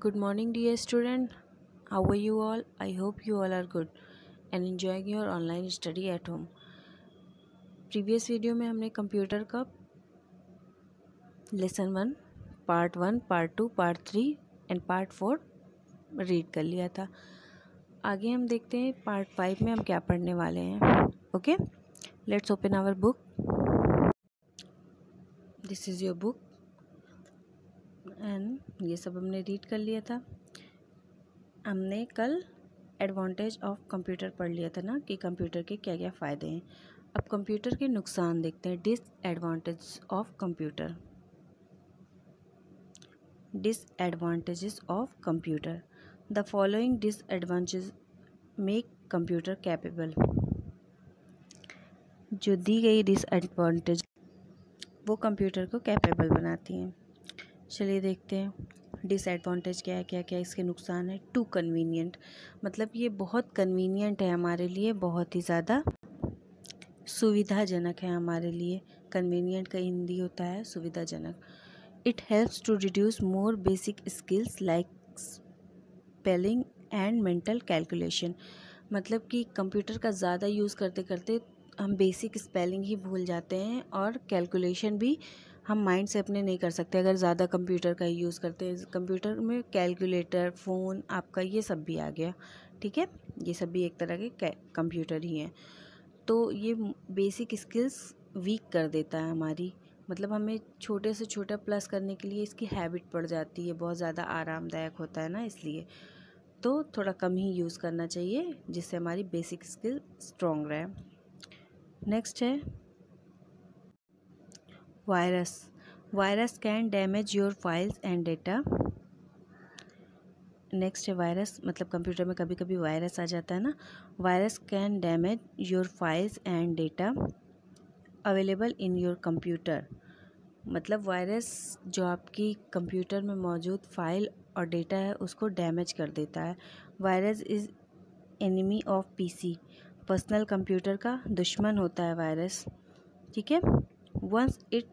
Good morning, dear student. How are you all? I hope you all are good and enjoying your online study at home. Previous video में हमने computer का lesson 1, part 1, part 2, part 3 and part 4 read कर लिया था। आगे हम देखते हैं पार्ट 5 में हम क्या पढ़ने वाले हैं। Okay, let's open our book. This is your book and ये सब हमने रीड कर लिया था। हमने कल एडवांटेज ऑफ कंप्यूटर पढ़ लिया था ना कि कंप्यूटर के क्या क्या फ़ायदे हैं। अब कंप्यूटर के नुकसान देखते हैं। Disadvantage of computer. Disadvantages of computer. The following disadvantage make computer capable. जो दी गई डिसएडवांटेज वो कंप्यूटर को कैपेबल बनाती हैं। चलिए देखते हैं डिसएडवांटेज क्या है, क्या क्या इसके नुकसान है। टू कन्वीनियंट, मतलब ये बहुत कन्वीनियंट है हमारे लिए, बहुत ही ज़्यादा सुविधाजनक है हमारे लिए। कन्वीनियंट का हिंदी होता है सुविधाजनक। It helps to reduce more basic skills like spelling and mental calculation. मतलब कि कंप्यूटर का ज़्यादा यूज़ करते करते हम बेसिक स्पेलिंग ही भूल जाते हैं और कैलकुलेशन भी हम माइंड से अपने नहीं कर सकते अगर ज़्यादा कंप्यूटर का यूज़ करते हैं। कंप्यूटर में कैलकुलेटर, फ़ोन आपका ये सब भी आ गया, ठीक है, ये सब भी एक तरह के कंप्यूटर ही हैं। तो ये बेसिक स्किल्स वीक कर देता है हमारी, मतलब हमें छोटे से छोटा प्लस करने के लिए इसकी हैबिट पड़ जाती है, बहुत ज़्यादा आरामदायक होता है ना, इसलिए तो थोड़ा कम ही यूज़ करना चाहिए जिससे हमारी बेसिक स्किल स्ट्रॉन्ग रहे। नेक्स्ट है virus. Virus can damage your files and data. Next है वायरस, मतलब कंप्यूटर में कभी कभी वायरस आ जाता है ना। Virus can damage your files and data available in your computer. मतलब वायरस जो आपकी कंप्यूटर में मौजूद फाइल और डेटा है उसको डैमेज कर देता है। Virus is enemy of PC. Personal computer का दुश्मन होता है वायरस, ठीक है। Once it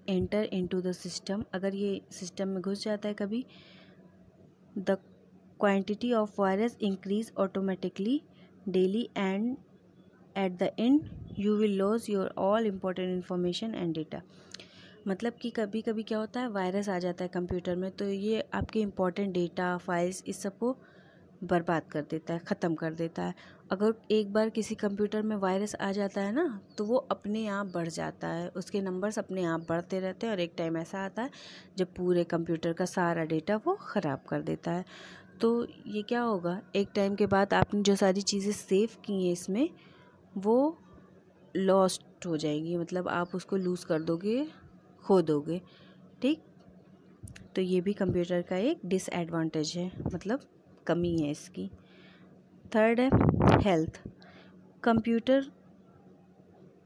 enter into the system, अगर ये सिस्टम में घुस जाता है कभी, the quantity of virus increase automatically daily and at the end you will loss your all important information and data. मतलब कि कभी कभी क्या होता है, वायरस आ जाता है कंप्यूटर में तो ये आपके इम्पोर्टेंट डेटा, फाइल्स, इस सब को बर्बाद कर देता है, ख़त्म कर देता है। अगर एक बार किसी कंप्यूटर में वायरस आ जाता है ना तो वो अपने आप बढ़ जाता है, उसके नंबर्स अपने आप बढ़ते रहते हैं और एक टाइम ऐसा आता है जब पूरे कंप्यूटर का सारा डेटा वो ख़राब कर देता है। तो ये क्या होगा, एक टाइम के बाद आपने जो सारी चीज़ें सेव की हैं इसमें वो लॉस्ट हो जाएंगी, मतलब आप उसको लूज़ कर दोगे, खो दोगे, ठीक। तो ये भी कंप्यूटर का एक डिसएडवांटेज है, मतलब कमी है इसकी। थर्ड है health. Computer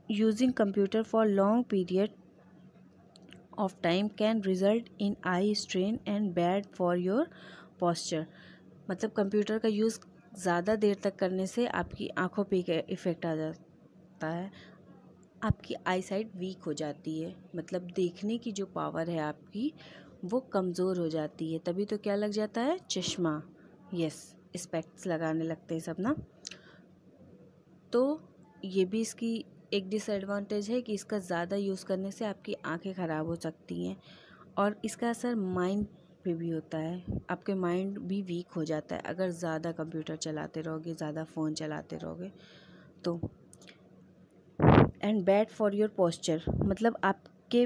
using computer for long period of time can result in eye strain and bad for your posture. मतलब कंप्यूटर का यूज़ ज़्यादा देर तक करने से आपकी आँखों पे इफ़ेक्ट आ जाता है, आपकी आई साइट वीक हो जाती है, मतलब देखने की जो पावर है आपकी वो कमज़ोर हो जाती है। तभी तो क्या लग जाता है, चश्मा, यस, स्पेक्ट्स लगाने लगते हैं सब ना। तो ये भी इसकी एक डिसएडवांटेज है कि इसका ज़्यादा यूज़ करने से आपकी आंखें ख़राब हो सकती हैं और इसका असर माइंड पे भी होता है, आपके माइंड भी वीक हो जाता है अगर ज़्यादा कंप्यूटर चलाते रहोगे, ज़्यादा फ़ोन चलाते रहोगे तो। And bad for your posture, मतलब आपके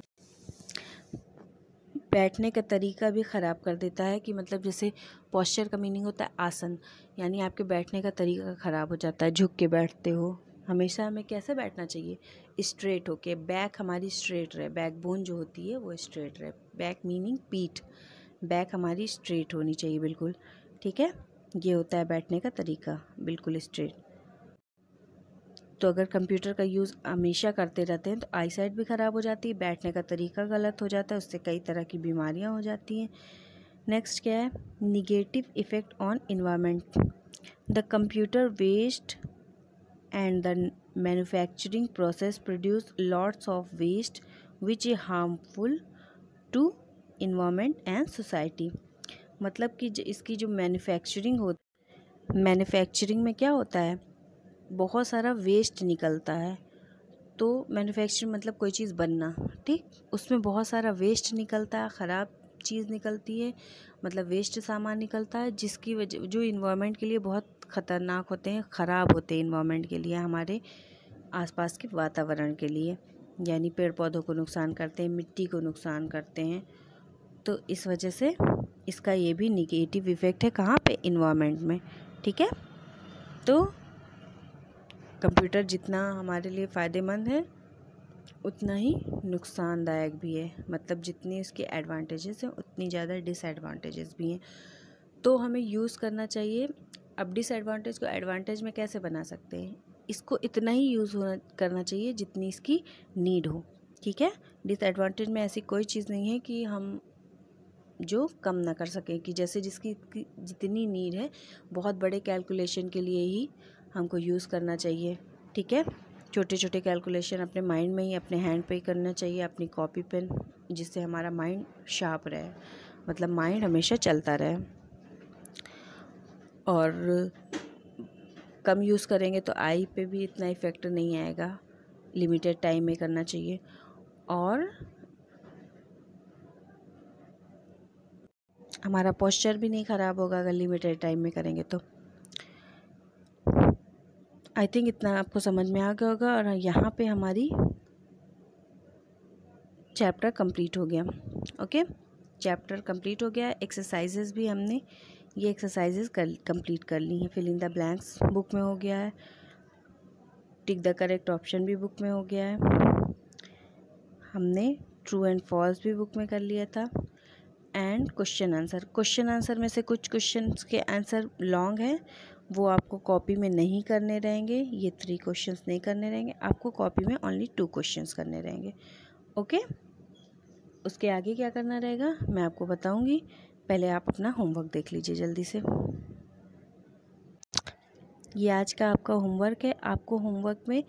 बैठने का तरीका भी ख़राब कर देता है कि मतलब जैसे पोस्चर का मीनिंग होता है आसन, यानी आपके बैठने का तरीका ख़राब हो जाता है, झुक के बैठते हो। हमेशा हमें कैसे बैठना चाहिए, स्ट्रेट होके, बैक हमारी स्ट्रेट रहे, बैक बोन जो होती है वो स्ट्रेट रहे। बैक मीनिंग पीठ, बैक हमारी स्ट्रेट होनी चाहिए बिल्कुल, ठीक है। ये होता है बैठने का तरीका, बिल्कुल स्ट्रेट। तो अगर कंप्यूटर का यूज़ हमेशा करते रहते हैं तो आई साइट भी ख़राब हो जाती है, बैठने का तरीका गलत हो जाता है, उससे कई तरह की बीमारियां हो जाती हैं। नेक्स्ट क्या है, negative effect on environment. The computer waste and the manufacturing process produce lots of waste which is harmful to environment and society. मतलब कि इसकी जो मैन्युफैक्चरिंग में क्या होता है, बहुत सारा वेस्ट निकलता है। तो मैन्युफैक्चरिंग मतलब कोई चीज़ बनना, ठीक, उसमें बहुत सारा वेस्ट निकलता है, ख़राब चीज़ निकलती है, मतलब वेस्ट सामान निकलता है, जिसकी वजह जो इन्वायरमेंट के लिए बहुत ख़तरनाक होते हैं, ख़राब होते हैं इन्वायरमेंट के लिए, हमारे आसपास के वातावरण के लिए, यानी पेड़ पौधों को नुकसान करते हैं, मिट्टी को नुकसान करते हैं। तो इस वजह से इसका ये भी निगेटिव इफ़ेक्ट है, कहाँ पे, इन्वायरमेंट में, ठीक है। तो कंप्यूटर जितना हमारे लिए फ़ायदेमंद है उतना ही नुकसानदायक भी है, मतलब जितनी इसके एडवांटेजेस हैं उतनी ज़्यादा डिसएडवांटेजेस भी हैं। तो हमें यूज़ करना चाहिए। अब डिसएडवांटेज को एडवांटेज में कैसे बना सकते हैं, इसको इतना ही यूज़ करना चाहिए जितनी इसकी नीड हो, ठीक है। डिसएडवांटेज में ऐसी कोई चीज़ नहीं है कि हम जो कम ना कर सकें, कि जैसे जिसकी जितनी नीड है, बहुत बड़े कैलकुलेशन के लिए ही हमको यूज़ करना चाहिए, ठीक है। छोटे छोटे कैलकुलेशन अपने माइंड में ही, अपने हैंड पे ही करना चाहिए, अपनी कॉपी पेन, जिससे हमारा माइंड शार्प रहे, मतलब माइंड हमेशा चलता रहे। और कम यूज़ करेंगे तो आई पे भी इतना इफ़ेक्ट नहीं आएगा, लिमिटेड टाइम में करना चाहिए। और हमारा पोस्चर भी नहीं ख़राब होगा अगर लिमिटेड टाइम में करेंगे तो। आई थिंक इतना आपको समझ में आ गया होगा। और यहाँ पे हमारी चैप्टर कंप्लीट हो गया। ओके, चैप्टर कंप्लीट हो गया। एक्सरसाइजेज भी हमने ये एक्सरसाइजेज कंप्लीट कर ली हैं। Fill in the blanks book में हो गया है, टिक द करेक्ट ऑप्शन भी बुक में हो गया है, हमने ट्रू एंड फॉल्स भी बुक में कर लिया था, एंड क्वेश्चन आंसर में से कुछ क्वेश्चन के आंसर लॉन्ग है, वो आपको कॉपी में नहीं करने रहेंगे। ये 3 क्वेश्चंस नहीं करने रहेंगे, आपको कॉपी में ओनली 2 क्वेश्चंस करने रहेंगे। ओके, उसके आगे क्या करना रहेगा मैं आपको बताऊंगी। पहले आप अपना होमवर्क देख लीजिए जल्दी से। ये आज का आपका होमवर्क है। आपको होमवर्क में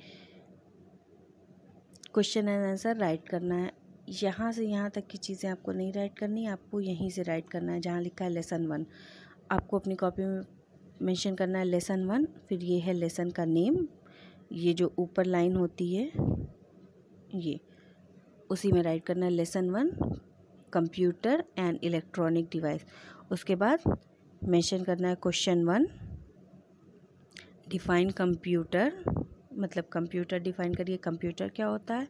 क्वेश्चन एंड आंसर राइट करना है। यहाँ से यहाँ तक की चीज़ें आपको नहीं राइट करनी, आपको यहीं से राइट करना है जहाँ लिखा है लेसन 1। आपको अपनी कॉपी में मेंशन करना है लेसन 1, फिर ये है लेसन का नेम, ये जो ऊपर लाइन होती है ये, उसी में राइट करना है lesson 1 computer and electronic device. उसके बाद मेंशन करना है क्वेश्चन 1 डिफाइन कंप्यूटर, मतलब कंप्यूटर डिफाइन करिए, कंप्यूटर क्या होता है,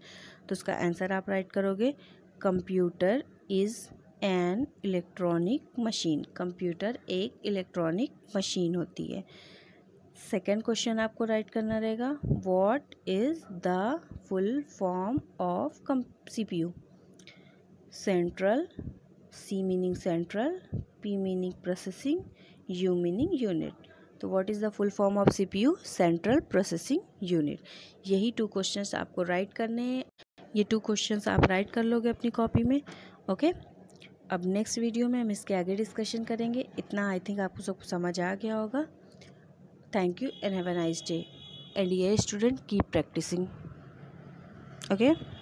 तो उसका आंसर आप राइट करोगे computer is an electronic machine. Computer एक इलेक्ट्रॉनिक मशीन होती है। सेकेंड क्वेश्चन आपको राइट करना रहेगा what is the full form of CPU। Central, C meaning central, P meaning processing, U meaning unit. तो what is the full form of CPU? Central processing unit. यही 2 questions आपको right करने हैं। ये 2 questions आप right कर लोगे अपनी कॉपी में। ओके, अब नेक्स्ट वीडियो में हम इसके आगे डिस्कशन करेंगे। इतना आई थिंक आपको सब समझ आ गया होगा। Thank you and have a nice day, and ये स्टूडेंट कीप प्रैक्टिसिंग। ओके।